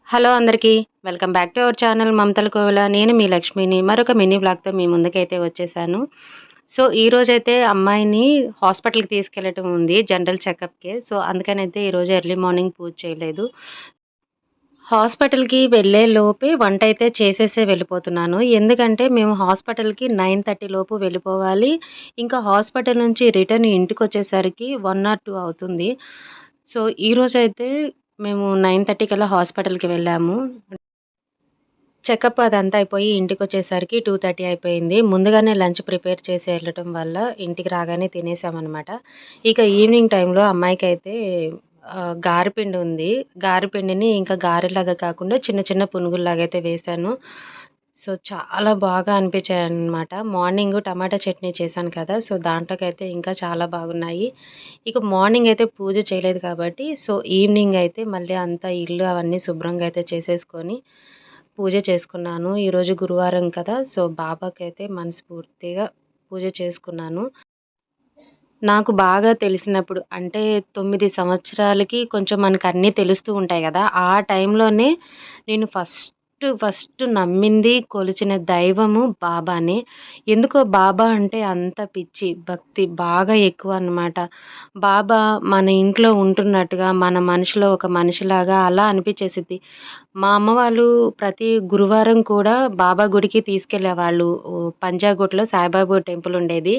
Hello అందరికీ. Welcome back to our channel మమతల కోవెల. నేను మీ లక్ష్మిని. మరొక మినీ వ్లాగ్‌తో మీ ముందుకైతే వచ్చేసాను. సో, ఈరోజైతే అమ్మాయిని హాస్పిటల్‌కి తీసుకెళ్ళటం ఉంది జనరల్ చెకప్‌కి. సో, అందుకనైతే ఈరోజు ఎర్లీ మార్నింగ్ పూజ చేయలేదు. హాస్పిటల్‌కి వెళ్ళే లోపే వంటైతే చేసేసే వెళ్ళిపోతున్నాను. ఎందుకంటే మేము హాస్పిటల్‌కి 9:30 లోపు వెళ్ళిపోవాలి. ఇంకా హాస్పిటల్ నుంచి రిటర్న్ ఇంటికొచ్చేసరికి 1 ఆర్ 2 అవుతుంది. సో, ఈరోజైతే మేము 9:30 కల్లా హాస్పిటల్‌కి వెళ్ళాము. చెకప్ అదంతా అయిపోయి ఇంటికొచ్చేసరికి 2:30 అయిపోయింది. ముందుగానే లంచ్ ప్రిపేర్ చేసి ఎళ్ళటం వల్ల ఇంటికి రాగానే తినేసామనమాట. ఇక ఈవినింగ్ టైంలో అమ్మాయికైతే గారెపిండి ఉంది. గారెపిండిని ఇంకా గారెలాగా కాకుండా చిన్న చిన్న పునుగుల్లాగా అయితే వేశాను. సో, చాలా బాగా అనిపించాయన్నమాట. మార్నింగు టమాటా చట్నీ చేశాను కదా! సో, దాంట్లోకైతే ఇంకా చాలా బాగున్నాయి. ఇక మార్నింగ్ అయితే పూజ చేయలేదు కాబట్టి, సో, ఈవినింగ్ అయితే మళ్ళీ అంతా ఇల్లు అవన్నీ శుభ్రంగా అయితే చేసేసుకొని పూజ చేసుకున్నాను. ఈరోజు గురువారం కదా! సో, బాబాకైతే మనస్ఫూర్తిగా పూజ చేసుకున్నాను. నాకు బాగా తెలిసినప్పుడు అంటే 9 సంవత్సరాలకి కొంచెం మనకన్నీ తెలుస్తూ ఉంటాయి గదా! ఆ టైంలోనే నేను ఫస్ట్ నమ్మింది, కొలిచిన దైవము బాబానే. ఎందుకో బాబా అంటే అంత పిచ్చి, భక్తి బాగా ఎక్కువనమాట. బాబా మన ఇంట్లో ఉంటున్నట్టుగా, మన మనసులో ఒక మనిషిలాగా అలా అనిపిచ్చేసిద్ది. మా అమ్మ వాళ్ళు ప్రతి గురువారం కూడా బాబా గుడికి తీసుకెళ్ళేవాళ్ళు. పంజాగుట్టలో సాయిబాబా టెంపుల్ ఉండేది.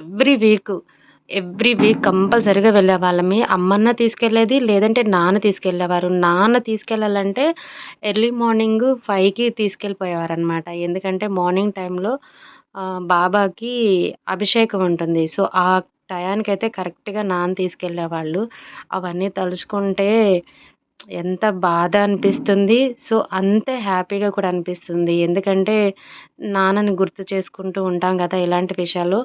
Every week. ఎవ్రీ వీక్ కంపల్సరీగా వెళ్ళేవాళ్ళమి. అమ్మన్న తీసుకెళ్ళేది, లేదంటే నాన్న తీసుకెళ్ళేవారు. నాన్న తీసుకెళ్ళాలంటే ఎర్లీ మార్నింగ్ 5కి తీసుకెళ్ళిపోయేవారనమాట. ఎందుకంటే మార్నింగ్ టైంలో బాబాకి అభిషేకం ఉంటుంది. సో, ఆ టయానికైతే కరెక్ట్‌గా నాన్న తీసుకెళ్ళేవాళ్ళు. అవన్నీ తలుచుకుంటే ఎంత బాధ అనిపిస్తుంది. సో, అంతే హ్యాపీగా కూడా అనిపిస్తుంది. ఎందుకంటే, నాన్నని గుర్తు చేసుకుంటూ ఉంటాం గదా! ఇలాంటి విషయాల్లో.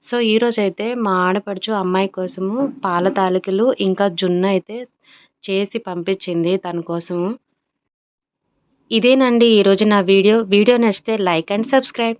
సో, ఈరోజైతే మా ఆడపడుచు అమ్మాయి కోసము పాల తాలికలు, ఇంకా జున్నయితే చేసి పంపించింది తన కోసము. ఇదేనండి ఈరోజు నా వీడియో. వీడియో నచ్చితే లైక్ అండ్ సబ్స్క్రైబ్.